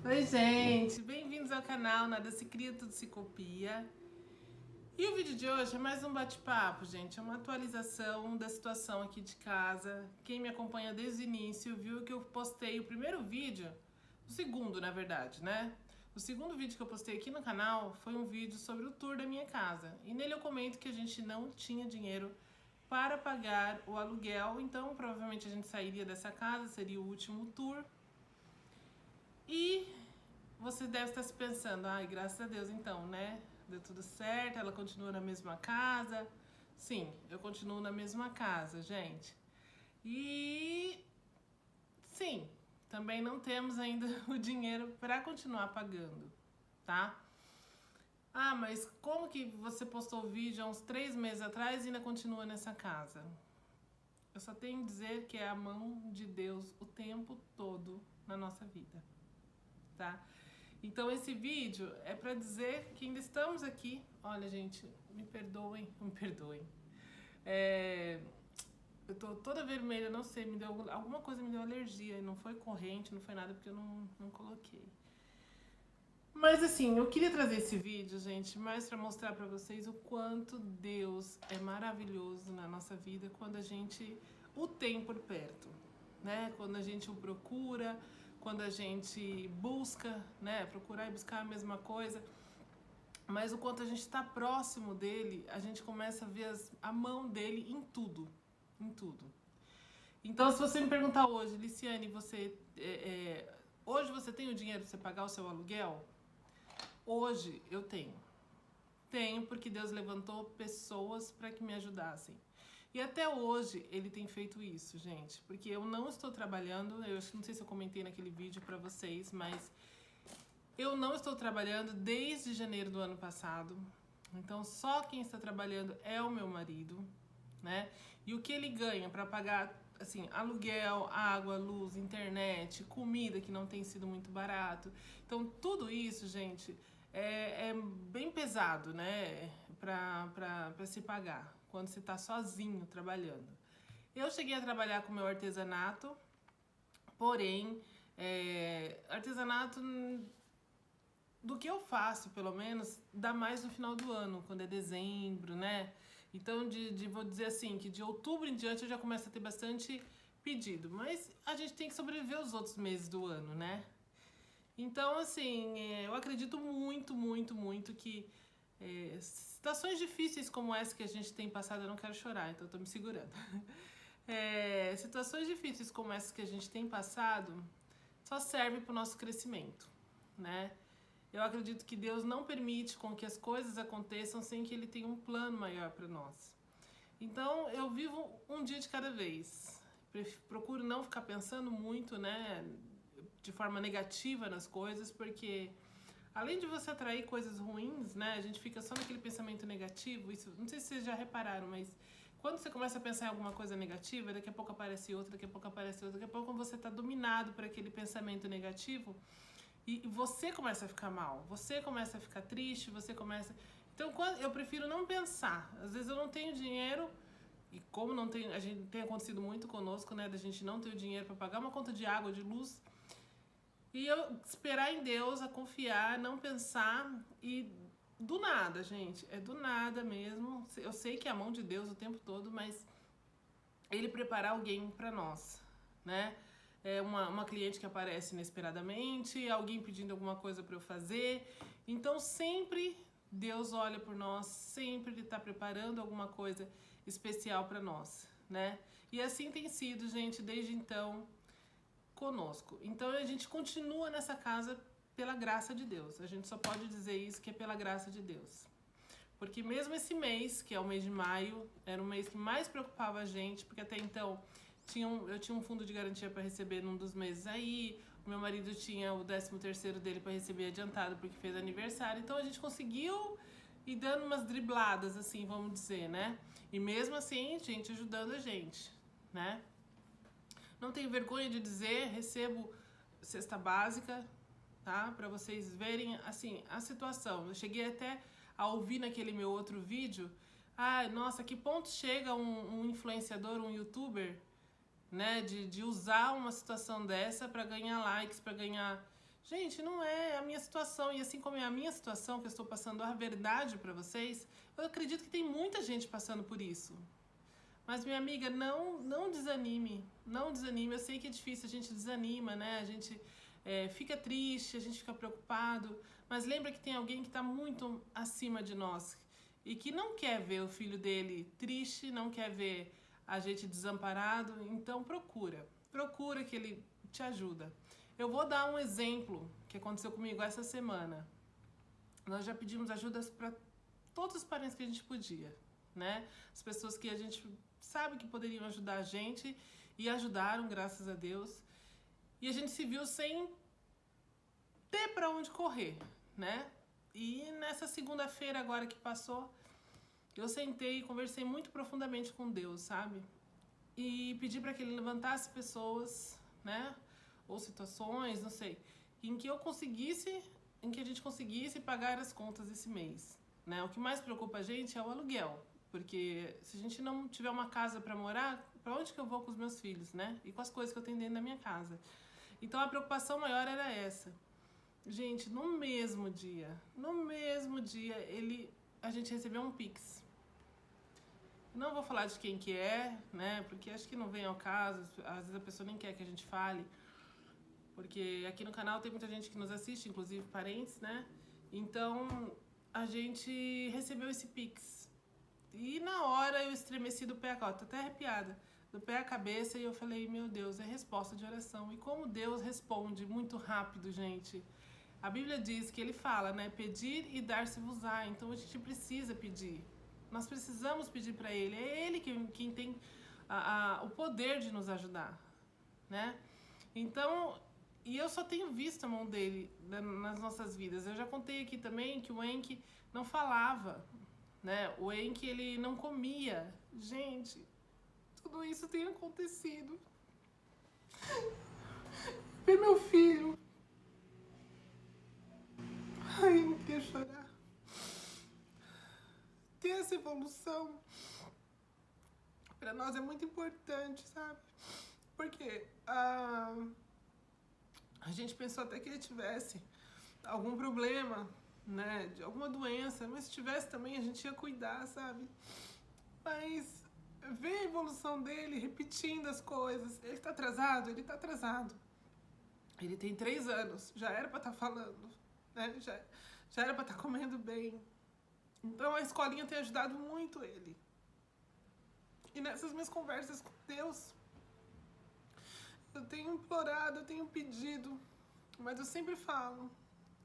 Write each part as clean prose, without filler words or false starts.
Oi, gente, bem-vindos ao canal Nada Se Cria, Tudo Se Copia. E o vídeo de hoje é mais um bate-papo, gente, é uma atualização da situação aqui de casa. Quem me acompanha desde o início viu que eu postei o primeiro vídeo, o segundo, na verdade, né? O segundo vídeo que eu postei aqui no canal foi um vídeo sobre o tour da minha casa. E nele eu comento que a gente não tinha dinheiro para pagar o aluguel, então provavelmente a gente sairia dessa casa, seria o último tour. E você deve estar se pensando, ai, graças a Deus então, né? Deu tudo certo, ela continua na mesma casa. Sim, eu continuo na mesma casa, gente. E sim, também não temos ainda o dinheiro para continuar pagando, tá? Ah, mas como que você postou o vídeo há uns 3 meses atrás e ainda continua nessa casa? Eu só tenho a dizer que é a mão de Deus o tempo todo na nossa vida, tá? Então esse vídeo é pra dizer que ainda estamos aqui. Olha, gente, me perdoem, me perdoem. Eu tô toda vermelha, não sei, me deu alguma coisa, me deu alergia. Não foi corrente, não foi nada, porque eu não coloquei. Mas assim, eu queria trazer esse vídeo, gente, mais pra mostrar pra vocês o quanto Deus é maravilhoso na nossa vida quando a gente o tem por perto, né? Quando a gente o procura, quando a gente busca, né? Procurar e buscar a mesma coisa. Mas o quanto a gente está próximo dele, a gente começa a ver a mão dele em tudo, em tudo. Então, se você me perguntar hoje, Liciane, hoje você tem o dinheiro para você pagar o seu aluguel? Hoje eu tenho. Tenho porque Deus levantou pessoas para que me ajudassem. E até hoje ele tem feito isso, gente. Porque eu não estou trabalhando, eu não sei se eu comentei naquele vídeo para vocês, mas eu não estou trabalhando desde janeiro do ano passado. Então só quem está trabalhando é o meu marido, né? E o que ele ganha para pagar assim, aluguel, água, luz, internet, comida que não tem sido muito barato. Então tudo isso, gente, é bem pesado, né? Para se pagar quando você está sozinho trabalhando. Eu cheguei a trabalhar com meu artesanato, porém, artesanato do que eu faço, pelo menos, dá mais no final do ano, quando é dezembro, né? Então, vou dizer assim, que de outubro em diante eu já começo a ter bastante pedido. Mas a gente tem que sobreviver os outros meses do ano, né? Então, assim, eu acredito muito, muito, muito que situações difíceis como essa que a gente tem passado, eu não quero chorar, então eu tô me segurando. Situações difíceis como essas que a gente tem passado só servem para o nosso crescimento, né? Eu acredito que Deus não permite com que as coisas aconteçam sem que Ele tenha um plano maior para nós. Então eu vivo um dia de cada vez. Procuro não ficar pensando muito, né, de forma negativa nas coisas, porque além de você atrair coisas ruins, né, a gente fica só naquele pensamento negativo. Isso, não sei se vocês já repararam, mas quando você começa a pensar em alguma coisa negativa, daqui a pouco aparece outra, daqui a pouco aparece outra, daqui a pouco você está dominado por aquele pensamento negativo. E você começa a ficar mal, você começa a ficar triste, você começa... Então eu prefiro não pensar. Às vezes eu não tenho dinheiro, e como não tem, a gente tem acontecido muito conosco, né, da gente não ter o dinheiro para pagar uma conta de água, de luz, e eu esperar em Deus, a confiar, não pensar e do nada, gente, é do nada mesmo. Eu sei que é a mão de Deus o tempo todo, mas Ele preparar alguém para nós, né? Uma cliente que aparece inesperadamente, alguém pedindo alguma coisa para eu fazer. Então sempre Deus olha por nós, sempre Ele está preparando alguma coisa especial para nós, né? E assim tem sido, gente, desde então conosco. Então a gente continua nessa casa pela graça de Deus. A gente só pode dizer isso, que é pela graça de Deus. Porque mesmo esse mês, que é o mês de maio, era o mês que mais preocupava a gente, porque até então eu tinha um fundo de garantia para receber num dos meses aí, o meu marido tinha o 13º dele para receber adiantado porque fez aniversário, então a gente conseguiu ir dando umas dribladas, assim, vamos dizer, né? E mesmo assim, gente ajudando a gente, né? Não tenho vergonha de dizer, recebo cesta básica, tá? Para vocês verem, assim, a situação. Eu cheguei até a ouvir naquele meu outro vídeo, nossa, que ponto chega um influenciador, um youtuber, né, de usar uma situação dessa para ganhar likes, para ganhar Gente, não é a minha situação. E assim como é a minha situação, que eu estou passando a verdade para vocês, eu acredito que tem muita gente passando por isso. Mas, minha amiga, não desanime. Não desanime. Eu sei que é difícil, a gente desanima, né? A gente fica triste, a gente fica preocupado. Mas lembra que tem alguém que está muito acima de nós. E que não quer ver o filho dele triste, não quer ver a gente desamparado. Então, procura. Procura que ele te ajuda. Eu vou dar um exemplo que aconteceu comigo essa semana. Nós já pedimos ajudas para todos os parentes que a gente podia, né? As pessoas que a gente sabe que poderiam ajudar a gente e ajudaram, graças a Deus. E a gente se viu sem ter para onde correr, né? E nessa segunda-feira agora que passou, eu sentei e conversei muito profundamente com Deus, sabe? E pedi para que Ele levantasse pessoas, né? Ou situações, não sei, em que a gente conseguisse pagar as contas esse mês, né? O que mais preocupa a gente é o aluguel, porque se a gente não tiver uma casa para morar, para onde que eu vou com os meus filhos, né? E com as coisas que eu tenho dentro da minha casa. Então a preocupação maior era essa. Gente, no mesmo dia, a gente recebeu um Pix. Não vou falar de quem que é, né? Porque acho que não vem ao caso, às vezes a pessoa nem quer que a gente fale. Porque aqui no canal tem muita gente que nos assiste, inclusive parentes, né? Então, a gente recebeu esse Pix. E na hora eu estremeci do pé a cabeça, tô até arrepiada, do pé a cabeça, e eu falei, meu Deus, é resposta de oração. E como Deus responde muito rápido, gente. A Bíblia diz que Ele fala, né? Pedir e dar-se-vos-á. Então a gente precisa pedir. Nós precisamos pedir para Ele. É Ele quem tem o poder de nos ajudar, né? Então, e eu só tenho visto a mão dele nas nossas vidas. Eu já contei aqui também que o Enki não falava, né? O Enki, ele não comia. Gente, tudo isso tem acontecido. Ver meu filho. Ai, não quero chorar. Ter essa evolução, para nós é muito importante, sabe? Porque a gente pensou até que ele tivesse algum problema, né, de alguma doença, mas se tivesse também a gente ia cuidar, sabe? Mas ver a evolução dele, repetindo as coisas, ele tá atrasado? Ele tá atrasado. Ele tem 3 anos, já era pra estar falando, né? Já era pra estar comendo bem. Então a escolinha tem ajudado muito ele. E nessas minhas conversas com Deus, eu tenho implorado, eu tenho pedido, mas eu sempre falo,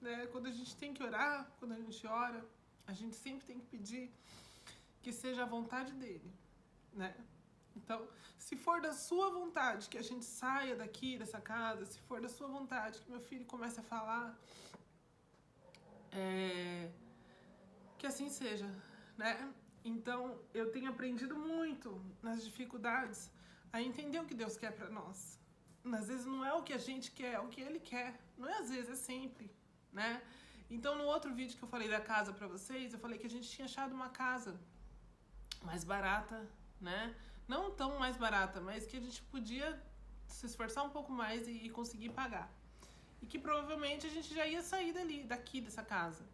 né? Quando a gente tem que orar, quando a gente ora, a gente sempre tem que pedir que seja a vontade dele, né? Então, se for da sua vontade que a gente saia daqui, dessa casa, se for da sua vontade que meu filho comece a falar, que assim seja, né? Então, eu tenho aprendido muito nas dificuldades a entender o que Deus quer pra nós. Às vezes não é o que a gente quer, é o que Ele quer. Não é às vezes, é sempre, né? Então, no outro vídeo que eu falei da casa pra vocês, eu falei que a gente tinha achado uma casa mais barata, né? Não tão mais barata, mas que a gente podia se esforçar um pouco mais e conseguir pagar. E que provavelmente a gente já ia sair daqui dessa casa.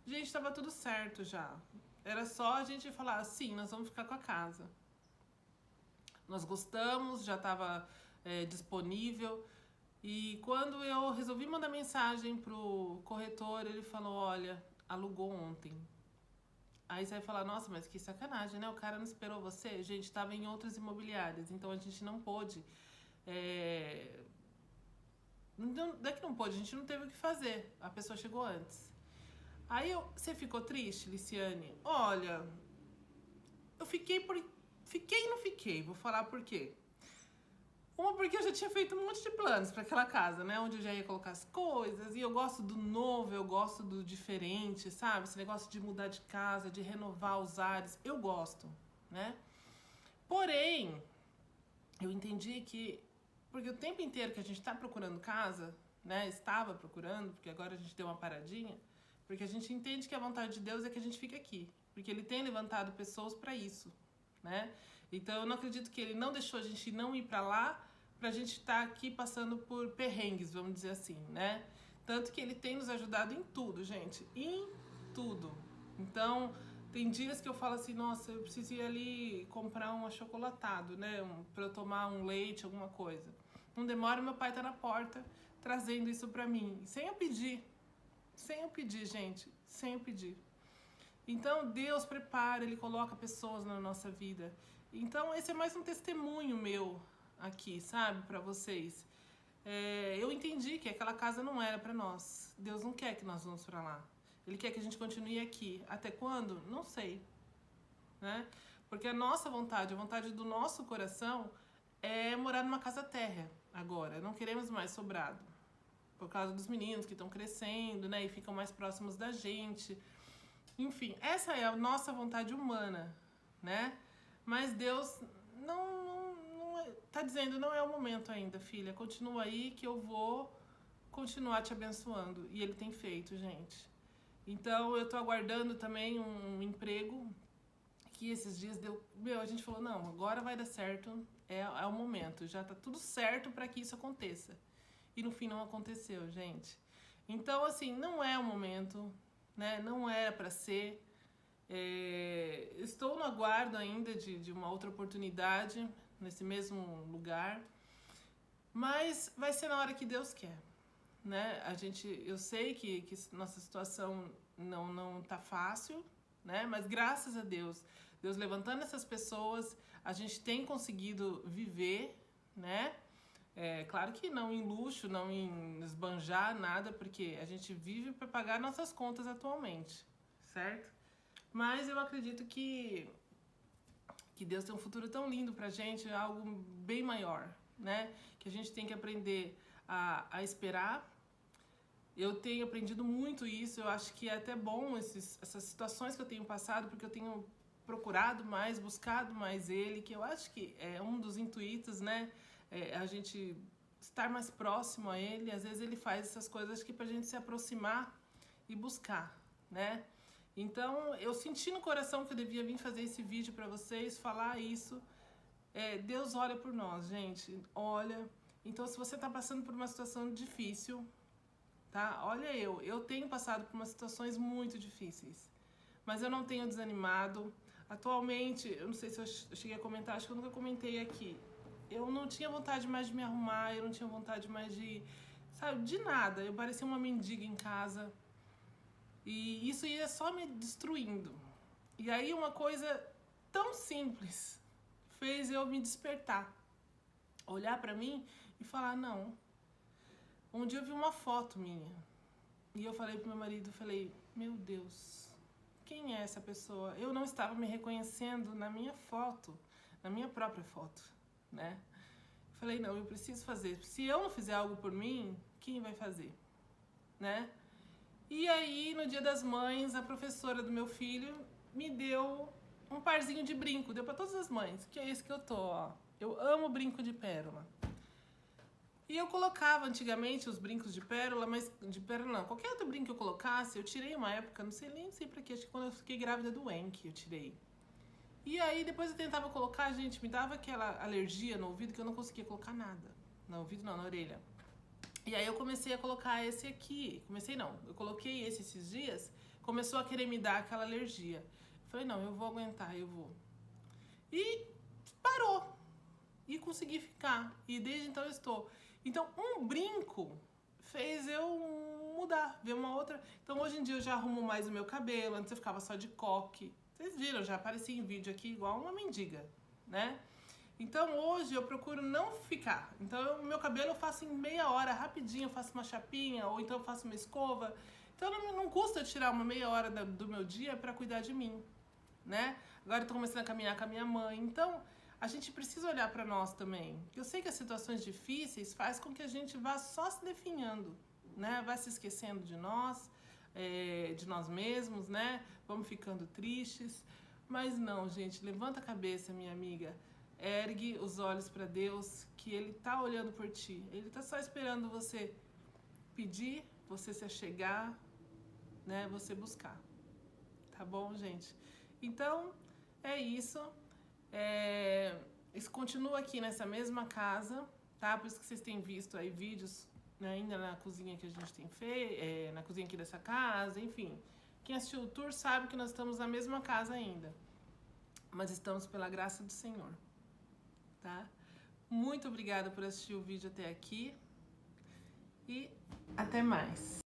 Gente, estava tudo certo já. Era só a gente falar, sim, nós vamos ficar com a casa. Nós gostamos, já estava disponível. E quando eu resolvi mandar mensagem pro corretor, ele falou, olha, alugou ontem. Aí você vai falar, nossa, mas que sacanagem, né? O cara não esperou você? Gente, estava em outras imobiliárias, então a gente não pôde. Não é que não pôde, a gente não teve o que fazer. A pessoa chegou antes. Aí você ficou triste, Liciane? Olha, eu fiquei e não fiquei, vou falar por quê. Uma, porque eu já tinha feito um monte de planos para aquela casa, né? Onde eu já ia colocar as coisas. E eu gosto do novo, eu gosto do diferente, sabe? Esse negócio de mudar de casa, de renovar os ares. Eu gosto, né? Porém, eu entendi que... Porque o tempo inteiro que a gente está procurando casa, né? Estava procurando, porque agora a gente deu uma paradinha. Porque a gente entende que a vontade de Deus é que a gente fique aqui. Porque Ele tem levantado pessoas para isso, né? Então, eu não acredito que Ele não deixou a gente não ir para lá, pra gente estar aqui passando por perrengues, vamos dizer assim, né? Tanto que ele tem nos ajudado em tudo, gente, em tudo. Então, tem dias que eu falo assim, nossa, eu preciso ir ali comprar um achocolatado, né, pra eu tomar um leite, alguma coisa. Não demora, meu pai tá na porta trazendo isso pra mim, sem eu pedir, gente, sem eu pedir. Então, Deus prepara, Ele coloca pessoas na nossa vida. Então, esse é mais um testemunho meu aqui, sabe, pra vocês. Eu entendi que aquela casa não era pra nós. Deus não quer que nós vamos pra lá. Ele quer que a gente continue aqui. Até quando? Não sei, né? Porque a nossa vontade, a vontade do nosso coração é morar numa casa térrea agora. Não queremos mais sobrado. Por causa dos meninos que estão crescendo, né? E ficam mais próximos da gente. Enfim, essa é a nossa vontade humana, né? Mas Deus tá dizendo, não é o momento ainda, filha. Continua aí que eu vou continuar te abençoando. E Ele tem feito, gente. Então, eu tô aguardando também um emprego que esses dias deu... a gente falou, não, agora vai dar certo, é o momento. Já tá tudo certo para que isso aconteça. E no fim não aconteceu, gente. Então, assim, não é o momento, né? Não era para ser. Estou no aguardo ainda de uma outra oportunidade nesse mesmo lugar. Mas vai ser na hora que Deus quer. Né? Eu sei que nossa situação não tá fácil, né? Mas graças a Deus levantando essas pessoas, a gente tem conseguido viver, né? Claro que não em luxo, não em esbanjar nada, porque a gente vive para pagar nossas contas atualmente, certo? Mas eu acredito que Deus tem um futuro tão lindo pra gente, algo bem maior, né? Que a gente tem que aprender a esperar. Eu tenho aprendido muito isso, eu acho que é até bom essas situações que eu tenho passado, porque eu tenho procurado mais, buscado mais Ele, que eu acho que é um dos intuitos, né? A gente estar mais próximo a Ele, às vezes Ele faz essas coisas que pra gente se aproximar e buscar, né? Então, eu senti no coração que eu devia vir fazer esse vídeo pra vocês, falar isso. Deus olha por nós, gente, olha. Então, se você tá passando por uma situação difícil, tá? Olha, eu tenho passado por umas situações muito difíceis, mas eu não tenho desanimado. Atualmente, eu não sei se eu cheguei a comentar, acho que eu nunca comentei aqui. Eu não tinha vontade mais de me arrumar, eu não tinha vontade mais de, sabe, de nada. Eu parecia uma mendiga em casa. E isso ia só me destruindo. E aí uma coisa tão simples fez eu me despertar. Olhar pra mim e falar, não. Um dia eu vi uma foto minha. E eu falei pro meu marido, meu Deus, quem é essa pessoa? Eu não estava me reconhecendo na minha foto, na minha própria foto, né? Falei, não, eu preciso fazer. Se eu não fizer algo por mim, quem vai fazer? Né? E aí, no Dia das Mães, a professora do meu filho me deu um parzinho de brinco. Deu pra todas as mães, que é esse que eu tô, ó. Eu amo brinco de pérola. E eu colocava antigamente os brincos de pérola, mas de pérola não. Qualquer outro brinco que eu colocasse, eu tirei uma época, não sei nem sei pra quê, acho que quando eu fiquei grávida do Enki eu tirei. E aí depois eu tentava colocar, gente, me dava aquela alergia no ouvido que eu não conseguia colocar nada. No ouvido não, na orelha. E aí eu comecei a colocar esse aqui. Eu coloquei esses dias, começou a querer me dar aquela alergia. Falei, não, eu vou aguentar, eu vou. E parou. E consegui ficar. E desde então eu estou. Então, um brinco fez eu mudar, ver uma outra. Então, hoje em dia eu já arrumo mais o meu cabelo. Antes eu ficava só de coque. Vocês viram, já apareci em vídeo aqui igual uma mendiga, né? Então, hoje eu procuro não ficar. Então, o meu cabelo eu faço em meia hora, rapidinho. Eu faço uma chapinha, ou então eu faço uma escova. Então, não custa tirar uma meia hora do meu dia pra cuidar de mim, né? Agora eu tô começando a caminhar com a minha mãe. Então, a gente precisa olhar para nós também. Eu sei que as situações difíceis faz com que a gente vá só se definhando, né? Vai se esquecendo de nós mesmos, né? Vamos ficando tristes. Mas não, gente, levanta a cabeça, minha amiga. Ergue os olhos para Deus, que Ele tá olhando por ti. Ele tá só esperando você pedir, você se achegar, né? Você buscar. Tá bom, gente? Então, é isso. Isso continua aqui nessa mesma casa, tá? Por isso que vocês têm visto aí vídeos né, ainda na cozinha que a gente tem feito, na cozinha aqui dessa casa, enfim. Quem assistiu o tour sabe que nós estamos na mesma casa ainda, mas estamos pela graça do Senhor, tá? Muito obrigada por assistir o vídeo até aqui e até mais.